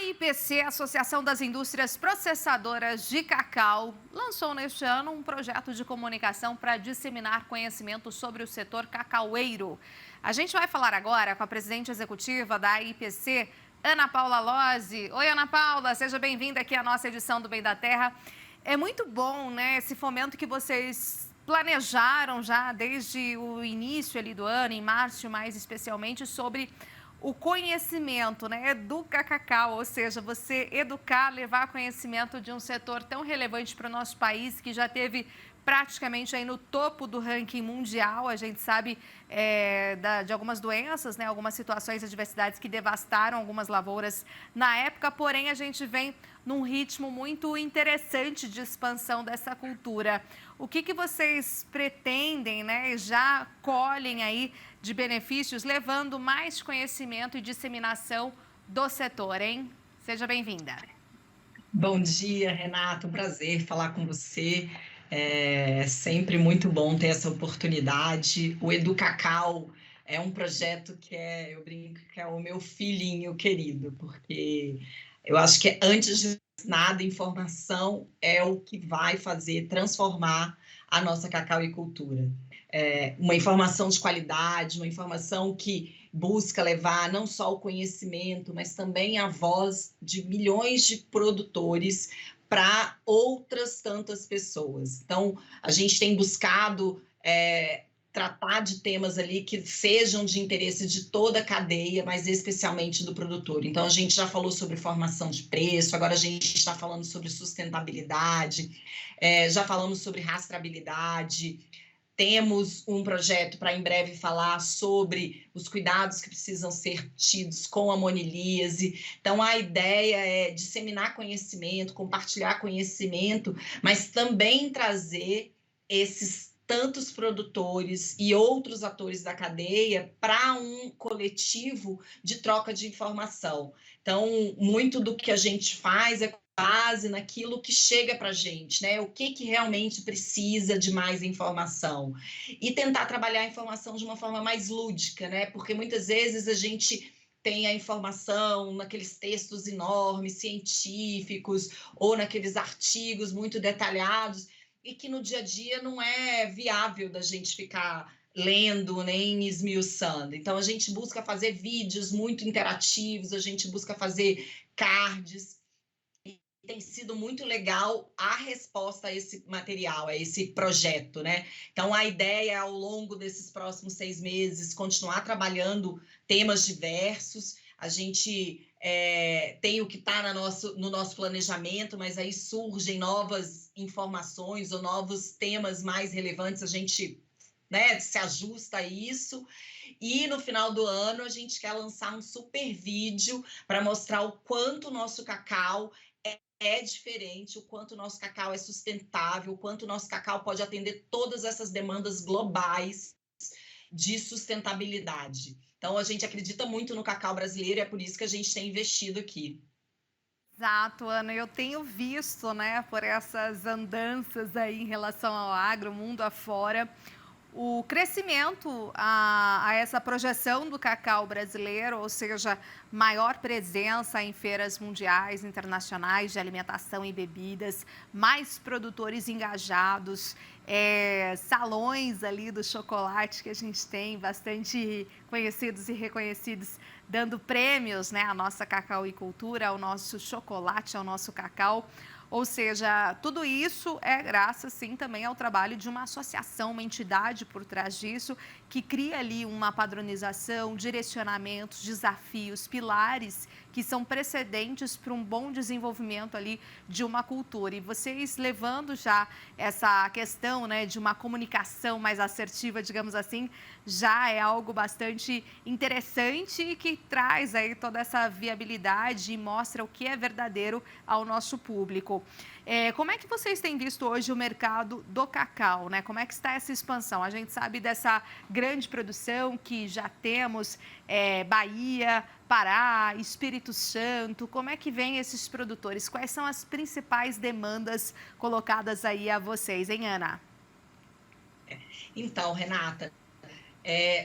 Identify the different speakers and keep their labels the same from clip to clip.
Speaker 1: AIPC, Associação das Indústrias Processadoras de Cacau, lançou neste ano um projeto de comunicação para disseminar conhecimento sobre o setor cacaueiro. A gente vai falar agora com a presidente executiva da AIPC, Ana Paula Lozzi. Oi, Ana Paula, seja bem-vinda aqui à nossa edição do Bem da Terra. É muito bom, né, esse fomento que vocês planejaram já desde o início ali do ano, em março mais especialmente, sobre o conhecimento, né? Educa Cacau, ou seja, você educar, levar conhecimento de um setor tão relevante para o nosso país, que já teve praticamente aí no topo do ranking mundial. A gente sabe de algumas doenças, né? Algumas situações de adversidades que devastaram algumas lavouras na época, porém a gente vem num ritmo muito interessante de expansão dessa cultura. O que vocês pretendem, né, e já colhem aí de benefícios, levando mais conhecimento e disseminação do setor, hein? Seja bem-vinda.
Speaker 2: Bom dia, Renata, um prazer falar com você. É sempre muito bom ter essa oportunidade. O EduCacau é um projeto que eu brinco que é o meu filhinho querido, porque eu acho que antes de nada, informação é o que vai transformar a nossa cacauicultura. Uma informação de qualidade, uma informação que busca levar não só o conhecimento, mas também a voz de milhões de produtores para outras tantas pessoas. Então, a gente tem buscado tratar de temas ali que sejam de interesse de toda a cadeia, mas especialmente do produtor. Então, a gente já falou sobre formação de preço, agora a gente está falando sobre sustentabilidade, já falamos sobre rastreabilidade. Temos um projeto para em breve falar sobre os cuidados que precisam ser tidos com a monilíase. Então, a ideia é disseminar conhecimento, compartilhar conhecimento, mas também trazer esses tantos produtores e outros atores da cadeia para um coletivo de troca de informação. Então, muito do que a gente faz é base naquilo que chega para a gente, né? O que realmente precisa de mais informação. E tentar trabalhar a informação de uma forma mais lúdica, né? Porque muitas vezes a gente tem a informação naqueles textos enormes, científicos, ou naqueles artigos muito detalhados, e que no dia a dia não é viável da gente ficar lendo nem esmiuçando. Então, a gente busca fazer vídeos muito interativos, a gente busca fazer cards. Tem sido muito legal a resposta a esse material, a esse projeto, né? Então, a ideia é, ao longo desses próximos 6 meses, continuar trabalhando temas diversos. A gente tem o que está no nosso planejamento, mas aí surgem novas informações ou novos temas mais relevantes, a gente, né, se ajusta a isso. E no final do ano, a gente quer lançar um super vídeo para mostrar o quanto o nosso cacau é diferente, o quanto o nosso cacau é sustentável, o quanto o nosso cacau pode atender todas essas demandas globais de sustentabilidade. Então, a gente acredita muito no cacau brasileiro e é por isso que a gente tem investido aqui.
Speaker 1: Exato, Ana. Eu tenho visto, né, por essas andanças aí em relação ao agro, mundo afora, o crescimento a essa projeção do cacau brasileiro, ou seja, maior presença em feiras mundiais, internacionais de alimentação e bebidas, mais produtores engajados, salões ali do chocolate que a gente tem, bastante conhecidos e reconhecidos, dando prêmios, né, à nossa cacauicultura, ao nosso chocolate, ao nosso cacau. Ou seja, tudo isso é graças, sim, também ao trabalho de uma associação, uma entidade por trás disso, que cria ali uma padronização, direcionamentos, desafios, pilares que são precedentes para um bom desenvolvimento ali de uma cultura. E vocês levando já essa questão, né, de uma comunicação mais assertiva, digamos assim, já é algo bastante interessante e que traz aí toda essa viabilidade e mostra o que é verdadeiro ao nosso público. Como é que vocês têm visto hoje o mercado do cacau, né? Como é que está essa expansão? A gente sabe dessa grande produção que já temos, Bahia, Pará, Espírito Santo. Como é que vem esses produtores? Quais são as principais demandas colocadas aí a vocês, hein, Ana?
Speaker 2: Então, Renata,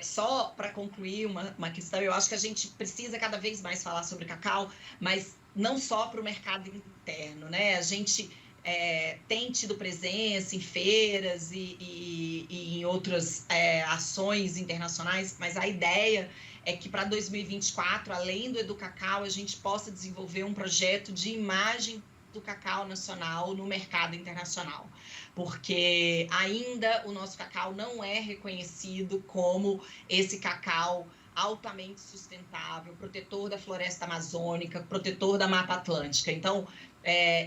Speaker 2: Só para concluir uma questão, eu acho que a gente precisa cada vez mais falar sobre cacau, mas não só para o mercado interno, né? A gente tem tido presença em feiras e em outras ações internacionais, mas a ideia é que para 2024, além do EduCacau, a gente possa desenvolver um projeto de imagem do cacau nacional no mercado internacional, porque ainda o nosso cacau não é reconhecido como esse cacau altamente sustentável, protetor da floresta amazônica, protetor da Mata Atlântica. Então,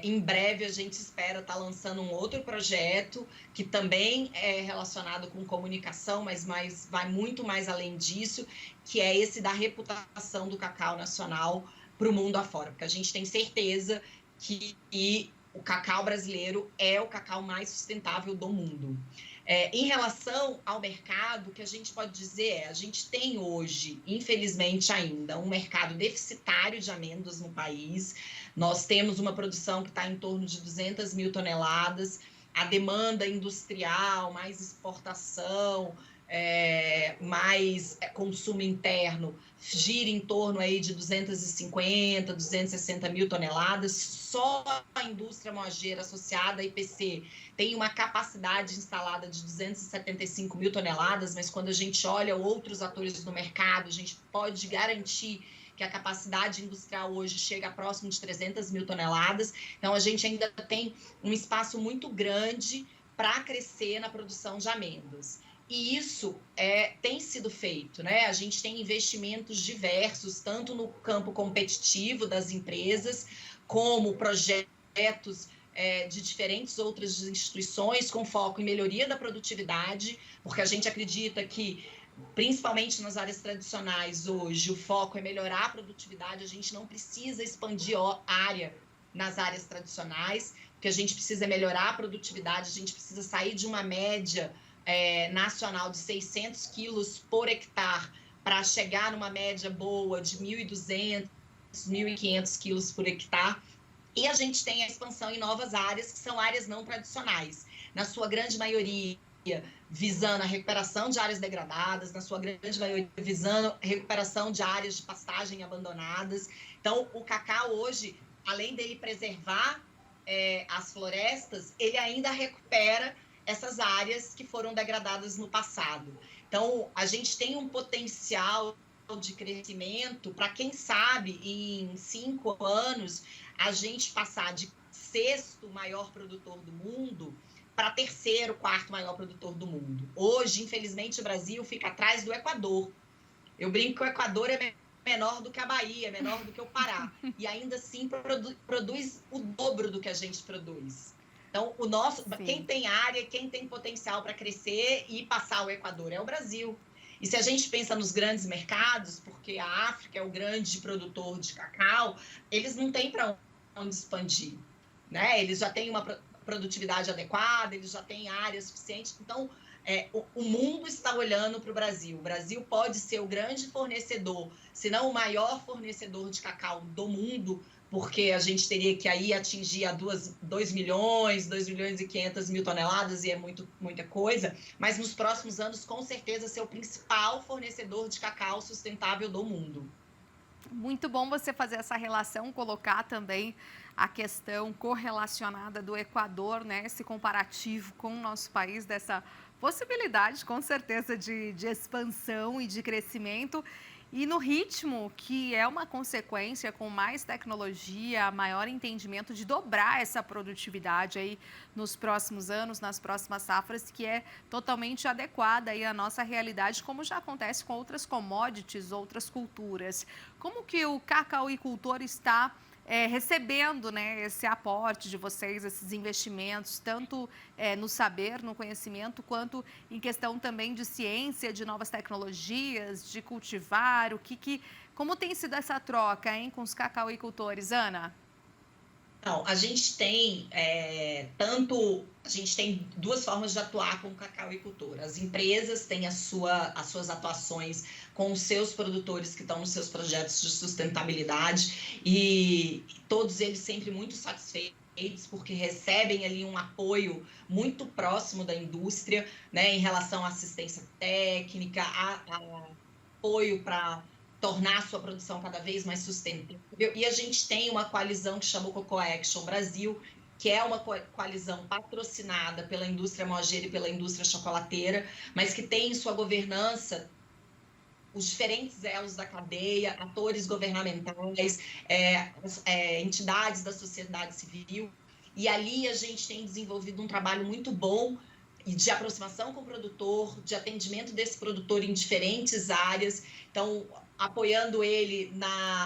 Speaker 2: em breve a gente espera estar lançando um outro projeto que também é relacionado com comunicação, mas vai muito mais além disso, que é esse da reputação do cacau nacional para o mundo afora, porque a gente tem certeza que o cacau brasileiro é o cacau mais sustentável do mundo. Em relação ao mercado, o que a gente pode dizer a gente tem hoje, infelizmente ainda, um mercado deficitário de amêndoas no país. Nós temos uma produção que está em torno de 200 mil toneladas, a demanda industrial, mais exportação, mais consumo interno, gira em torno aí de 250, 260 mil toneladas. Só a indústria moageira associada à IPC tem uma capacidade instalada de 275 mil toneladas, mas quando a gente olha outros atores do mercado, a gente pode garantir que a capacidade industrial hoje chega próximo de 300 mil toneladas. Então, a gente ainda tem um espaço muito grande para crescer na produção de amêndoas. E isso tem sido feito, né? A gente tem investimentos diversos, tanto no campo competitivo das empresas, como projetos de diferentes outras instituições com foco em melhoria da produtividade, porque a gente acredita que, principalmente nas áreas tradicionais hoje, o foco é melhorar a produtividade, a gente não precisa expandir a área nas áreas tradicionais, porque a gente precisa melhorar a produtividade, a gente precisa sair de uma média nacional de 600 quilos por hectare para chegar numa média boa de 1.200, 1.500 quilos por hectare. E a gente tem a expansão em novas áreas, que são áreas não tradicionais, na sua grande maioria visando a recuperação de áreas degradadas, na sua grande maioria visando a recuperação de áreas de pastagem abandonadas. Então, o cacau hoje, além dele preservar as florestas, ele ainda recupera essas áreas que foram degradadas no passado. Então, a gente tem um potencial de crescimento para, quem sabe, em 5 anos, a gente passar de 6º maior produtor do mundo para 3º, 4º maior produtor do mundo. Hoje, infelizmente, o Brasil fica atrás do Equador. Eu brinco que o Equador é menor do que a Bahia, menor do que o Pará, e ainda assim produz o dobro do que a gente produz. Então, quem tem área, quem tem potencial para crescer e passar o Equador é o Brasil. E se a gente pensa nos grandes mercados, porque a África é o grande produtor de cacau, eles não têm para onde expandir, né? Eles já têm uma produtividade adequada, eles já têm área suficiente. Então, o mundo está olhando para o Brasil. O Brasil pode ser o grande fornecedor, se não o maior fornecedor de cacau do mundo, porque a gente teria que aí atingir a 2 milhões, 2 milhões e 500 mil toneladas, e é muita coisa, mas nos próximos anos, com certeza, ser o principal fornecedor de cacau sustentável do mundo.
Speaker 1: Muito bom você fazer essa relação, colocar também a questão correlacionada do Equador, né? Esse comparativo com o nosso país, dessa possibilidade, com certeza, de expansão e de crescimento. E no ritmo que é uma consequência, com mais tecnologia, maior entendimento de dobrar essa produtividade aí nos próximos anos, nas próximas safras, que é totalmente adequada aí à nossa realidade, como já acontece com outras commodities, outras culturas. Como que o cacauicultor está recebendo, né, esse aporte de vocês, esses investimentos, tanto no saber, no conhecimento, quanto em questão também de ciência, de novas tecnologias, de cultivar, como tem sido essa troca, hein, com os cacauicultores, Ana?
Speaker 2: Não, a gente tem duas formas de atuar com o cacauicultor. As empresas têm as suas atuações com os seus produtores que estão nos seus projetos de sustentabilidade, e todos eles sempre muito satisfeitos porque recebem ali um apoio muito próximo da indústria, né, em relação à assistência técnica, a apoio para tornar a sua produção cada vez mais sustentável. E a gente tem uma coalizão que chama o Cocoa Action Brasil, que é uma coalizão patrocinada pela indústria moageira e pela indústria chocolateira, mas que tem em sua governança os diferentes elos da cadeia, atores governamentais, entidades da sociedade civil, e ali a gente tem desenvolvido um trabalho muito bom de aproximação com o produtor, de atendimento desse produtor em diferentes áreas, então apoiando ele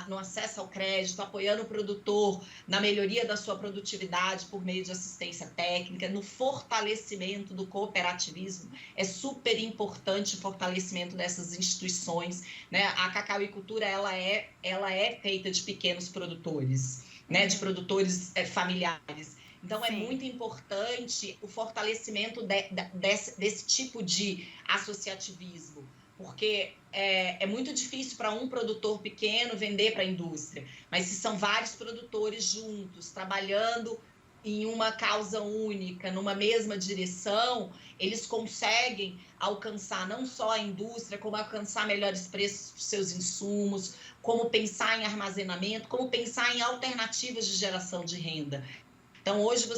Speaker 2: no acesso ao crédito, apoiando o produtor na melhoria da sua produtividade por meio de assistência técnica, no fortalecimento do cooperativismo. É super importante o fortalecimento dessas instituições, né? A cacauicultura ela é feita de pequenos produtores, né? De produtores familiares. Então, é muito importante o fortalecimento desse tipo de associativismo, porque é muito difícil para um produtor pequeno vender para a indústria, mas se são vários produtores juntos, trabalhando em uma causa única, numa mesma direção, eles conseguem alcançar não só a indústria, como alcançar melhores preços para os seus insumos, como pensar em armazenamento, como pensar em alternativas de geração de renda. Então, hoje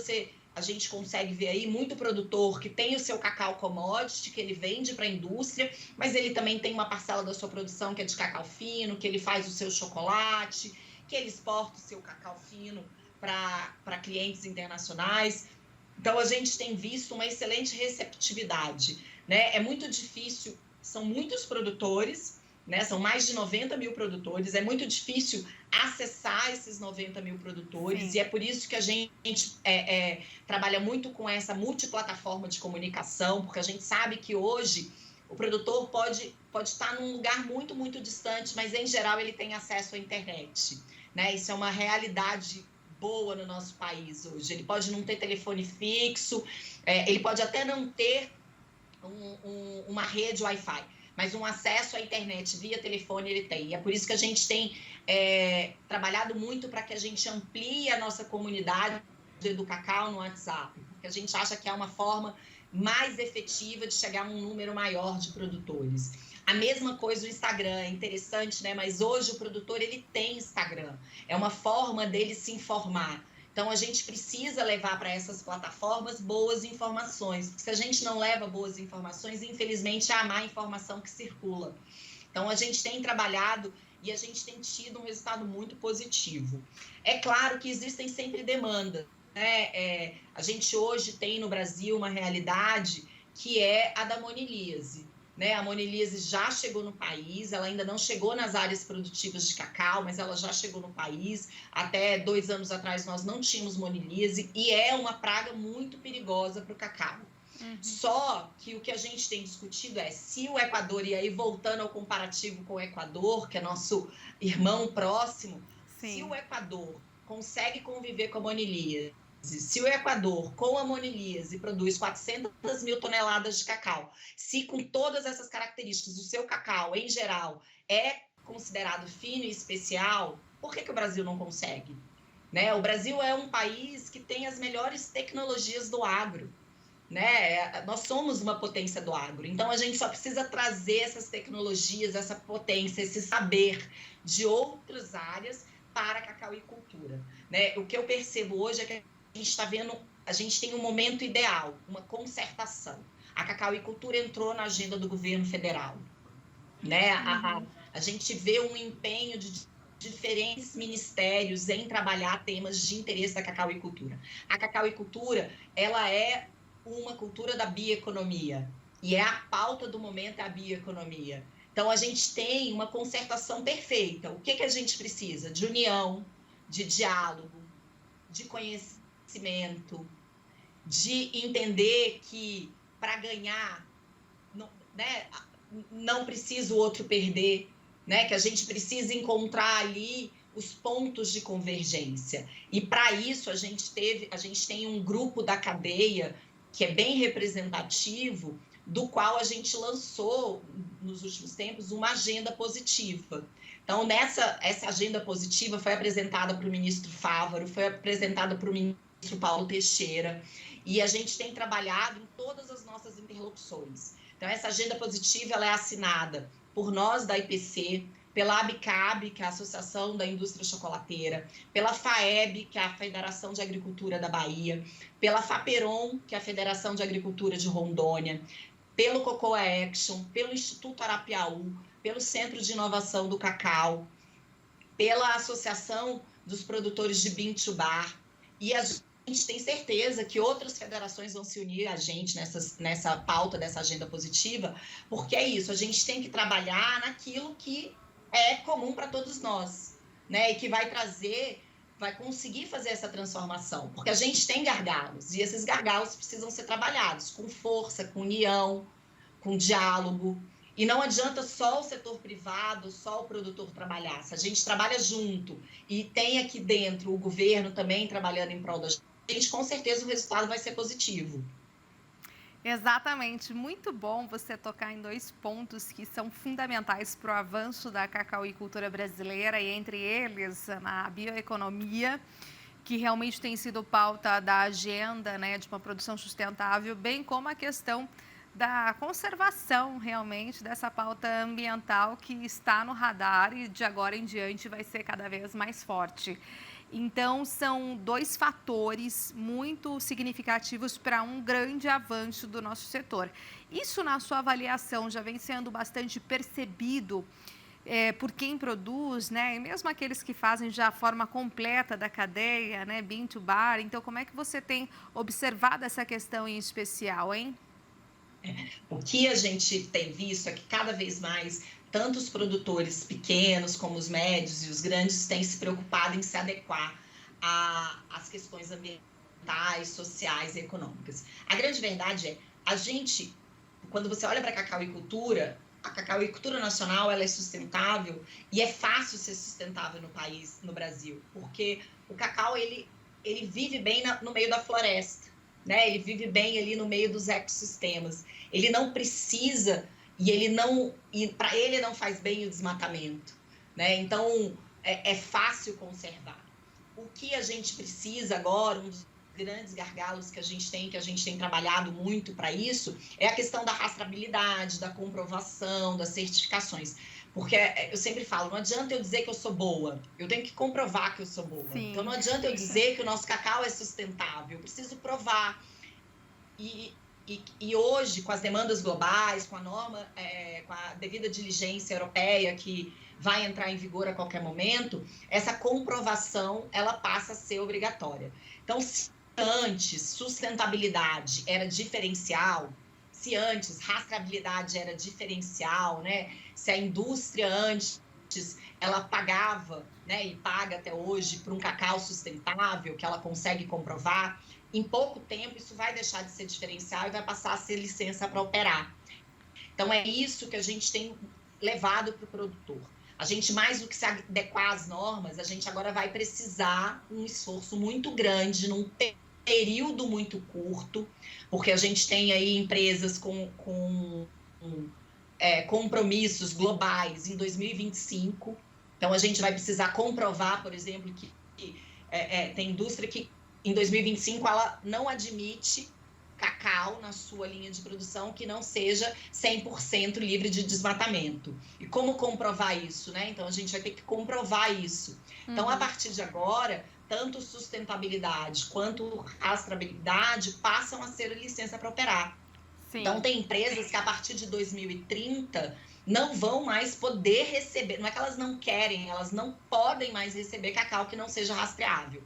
Speaker 2: a gente consegue ver aí muito produtor que tem o seu cacau commodity, que ele vende para a indústria, mas ele também tem uma parcela da sua produção que é de cacau fino, que ele faz o seu chocolate, que ele exporta o seu cacau fino para clientes internacionais. Então, a gente tem visto uma excelente receptividade, né? É muito difícil, são muitos produtores, né? São mais de 90 mil produtores, é muito difícil acessar esses 90 mil produtores, e é por isso que a gente trabalha muito com essa multiplataforma de comunicação, porque a gente sabe que hoje o produtor pode estar num lugar muito, muito distante, mas em geral ele tem acesso à internet, né? Isso é uma realidade boa no nosso país hoje. Ele pode não ter telefone fixo, ele pode até não ter uma rede Wi-Fi, mas um acesso à internet via telefone ele tem. E é por isso que a gente tem trabalhado muito para que a gente amplie a nossa comunidade do cacau no WhatsApp, porque a gente acha que é uma forma mais efetiva de chegar a um número maior de produtores. A mesma coisa o Instagram, é interessante, né? Mas hoje o produtor ele tem Instagram, é uma forma dele se informar. Então, a gente precisa levar para essas plataformas boas informações, porque se a gente não leva boas informações, infelizmente, há má informação que circula. Então, a gente tem trabalhado e a gente tem tido um resultado muito positivo. É claro que existem sempre demandas, né? A gente hoje tem no Brasil uma realidade que é a da monilíase. Né? A monilíase já chegou no país, ela ainda não chegou nas áreas produtivas de cacau, mas ela já chegou no país. Até 2 anos atrás nós não tínhamos monilíase e é uma praga muito perigosa para o cacau. Só que o que a gente tem discutido é se o Equador, e aí voltando ao comparativo com o Equador, que é nosso irmão próximo, se o Equador consegue conviver com a monilíase, se o Equador, com a monilíase, produz 400 mil toneladas de cacau, se com todas essas características o seu cacau, em geral, é considerado fino e especial, por que o Brasil não consegue? Né? O Brasil é um país que tem as melhores tecnologias do agro. Né? Nós somos uma potência do agro, então a gente só precisa trazer essas tecnologias, essa potência, esse saber de outras áreas para a cacauicultura. Né? O que eu percebo hoje é que a gente está vendo, a gente tem um momento ideal, uma concertação. A cacauicultura entrou na agenda do governo federal. Né? A gente vê um empenho de diferentes ministérios em trabalhar temas de interesse da cacauicultura. A cacauicultura, ela é uma cultura da bioeconomia, e é a pauta do momento é a bioeconomia. Então, a gente tem uma concertação perfeita. O que a gente precisa? De união, de diálogo, de conhecimento, de entender que para ganhar, não precisa o outro perder, né? Que a gente precisa encontrar ali os pontos de convergência. E para isso a gente tem um grupo da cadeia que é bem representativo, do qual a gente lançou nos últimos tempos uma agenda positiva. Então, essa agenda positiva foi apresentada para o ministro Fávaro, foi apresentada para o Paulo Teixeira, e a gente tem trabalhado em todas as nossas interlocuções. Então, essa agenda positiva ela é assinada por nós da IPC, pela ABICAB, que é a Associação da Indústria Chocolateira, pela FAEB, que é a Federação de Agricultura da Bahia, pela FAPERON, que é a Federação de Agricultura de Rondônia, pelo Cocoa Action, pelo Instituto Arapiaú, pelo Centro de Inovação do Cacau, pela Associação dos Produtores de Bean to Bar, e a gente tem certeza que outras federações vão se unir a gente nessa pauta dessa agenda positiva, porque é isso, a gente tem que trabalhar naquilo que é comum para todos nós, né? E que vai conseguir fazer essa transformação, porque a gente tem gargalos, e esses gargalos precisam ser trabalhados com força, com união, com diálogo. E não adianta só o setor privado, só o produtor trabalhar. Se a gente trabalha junto e tem aqui dentro o governo também trabalhando em prol da gente, com certeza o resultado vai ser positivo.
Speaker 1: Exatamente, muito bom você tocar em dois pontos que são fundamentais para o avanço da cacauicultura brasileira, e entre eles a bioeconomia, que realmente tem sido pauta da agenda, né, de uma produção sustentável, bem como a questão da conservação realmente dessa pauta ambiental que está no radar e de agora em diante vai ser cada vez mais forte. Então, são dois fatores muito significativos para um grande avanço do nosso setor. Isso, na sua avaliação, já vem sendo bastante percebido por quem produz, né? E mesmo aqueles que fazem já a forma completa da cadeia, né? Bean to Bar. Então, como é que você tem observado essa questão em especial, hein?
Speaker 2: O que a gente tem visto é que cada vez mais tanto os produtores pequenos como os médios e os grandes têm se preocupado em se adequar às questões ambientais, sociais e econômicas. A grande verdade é, quando você olha para a cacauicultura nacional ela é sustentável e é fácil ser sustentável no Brasil, porque o cacau ele vive bem no meio da floresta, né? Ele vive bem ali no meio dos ecossistemas. Ele não precisa e para ele não faz bem o desmatamento, né? Então é fácil conservar. O que a gente precisa agora, um dos grandes gargalos que a gente tem trabalhado muito para isso, é a questão da rastreabilidade, da comprovação, das certificações. Porque eu sempre falo, não adianta eu dizer que eu sou boa, eu tenho que comprovar que eu sou boa. Sim. Então não adianta eu dizer que o nosso cacau é sustentável, eu preciso provar. E hoje, com as demandas globais, com a norma, com a devida diligência europeia, que vai entrar em vigor a qualquer momento, essa comprovação ela passa a ser obrigatória. Então, se antes sustentabilidade era diferencial, se antes rastreabilidade era diferencial, né? Se a indústria antes ela pagava, né, e paga até hoje por um cacau sustentável, que ela consegue comprovar, em pouco tempo isso vai deixar de ser diferencial e vai passar a ser licença para operar. Então é isso que a gente tem levado para o produtor. A gente, mais do que se adequar às normas, a gente agora vai precisar um esforço muito grande num período muito curto, porque a gente tem aí empresas com compromissos globais em 2025. Então, a gente vai precisar comprovar, por exemplo, que tem indústria que em 2025 ela não admite cacau na sua linha de produção que não seja 100% livre de desmatamento. E como comprovar isso, né? Então, a gente vai ter que comprovar isso. Então, a partir de agora, tanto sustentabilidade quanto rastreabilidade passam a ser licença para operar. Sim. Então, tem empresas que a partir de 2030 não vão mais poder receber, não é que elas não querem, elas não podem mais receber cacau que não seja rastreável.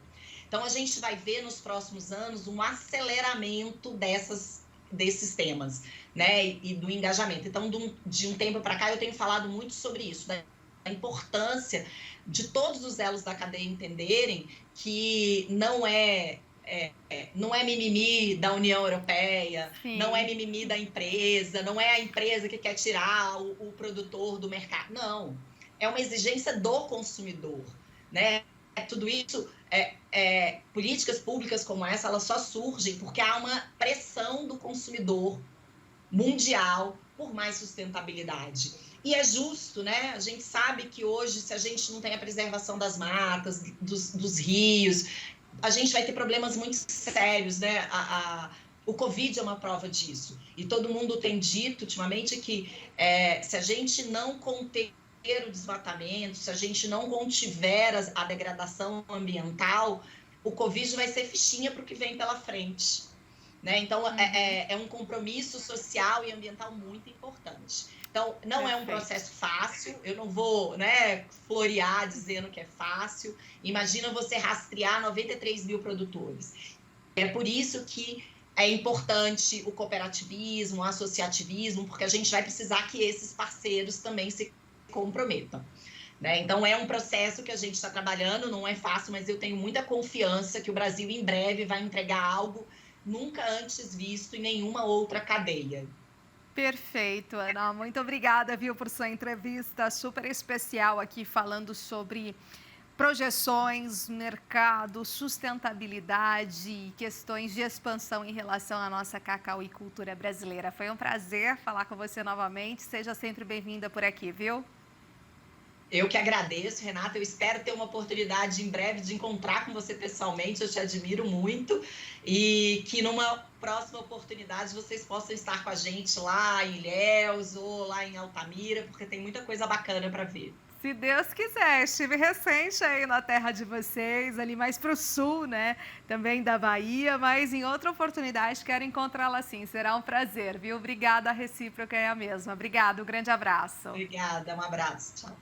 Speaker 2: Então, a gente vai ver nos próximos anos um aceleramento desses temas, né, e do engajamento. Então, de um tempo para cá, eu tenho falado muito sobre isso, da importância de todos os elos da cadeia entenderem que não é mimimi da União Europeia, sim, não é mimimi da empresa, não é a empresa que quer tirar o produtor do mercado. Não, é uma exigência do consumidor, né? Tudo isso, políticas públicas como essa, elas só surgem porque há uma pressão do consumidor mundial por mais sustentabilidade. E é justo, né? A gente sabe que hoje, se a gente não tem a preservação das matas, dos rios, a gente vai ter problemas muito sérios, né? O Covid é uma prova disso. E todo mundo tem dito ultimamente que se a gente não conter o desmatamento, se a gente não contiver a degradação ambiental, o Covid vai ser fichinha para o que vem pela frente. Né? Então, é um compromisso social e ambiental muito importante. Então, não é um processo fácil, eu não vou, né, florear dizendo que é fácil. Imagina você rastrear 93 mil produtores. É por isso que é importante o cooperativismo, o associativismo, porque a gente vai precisar que esses parceiros também se comprometam. Né? Então, é um processo que a gente está trabalhando, não é fácil, mas eu tenho muita confiança que o Brasil, em breve, vai entregar algo nunca antes visto em nenhuma outra cadeia.
Speaker 1: Perfeito, Ana. Muito obrigada, viu, por sua entrevista super especial aqui, falando sobre projeções, mercado, sustentabilidade, questões de expansão em relação à nossa cacauicultura brasileira. Foi um prazer falar com você novamente. Seja sempre bem-vinda por aqui, viu?
Speaker 2: Eu que agradeço, Renata. Eu espero ter uma oportunidade em breve de encontrar com você pessoalmente. Eu te admiro muito. E que numa próxima oportunidade vocês possam estar com a gente lá em Ilhéus ou lá em Altamira, porque tem muita coisa bacana para ver.
Speaker 1: Se Deus quiser, estive recente aí na terra de vocês, ali mais para o sul, né? Também da Bahia, mas em outra oportunidade quero encontrá-la sim. Será um prazer, viu? Obrigada, a recíproca é a mesma. Obrigada, um grande abraço.
Speaker 2: Obrigada, um abraço. Tchau.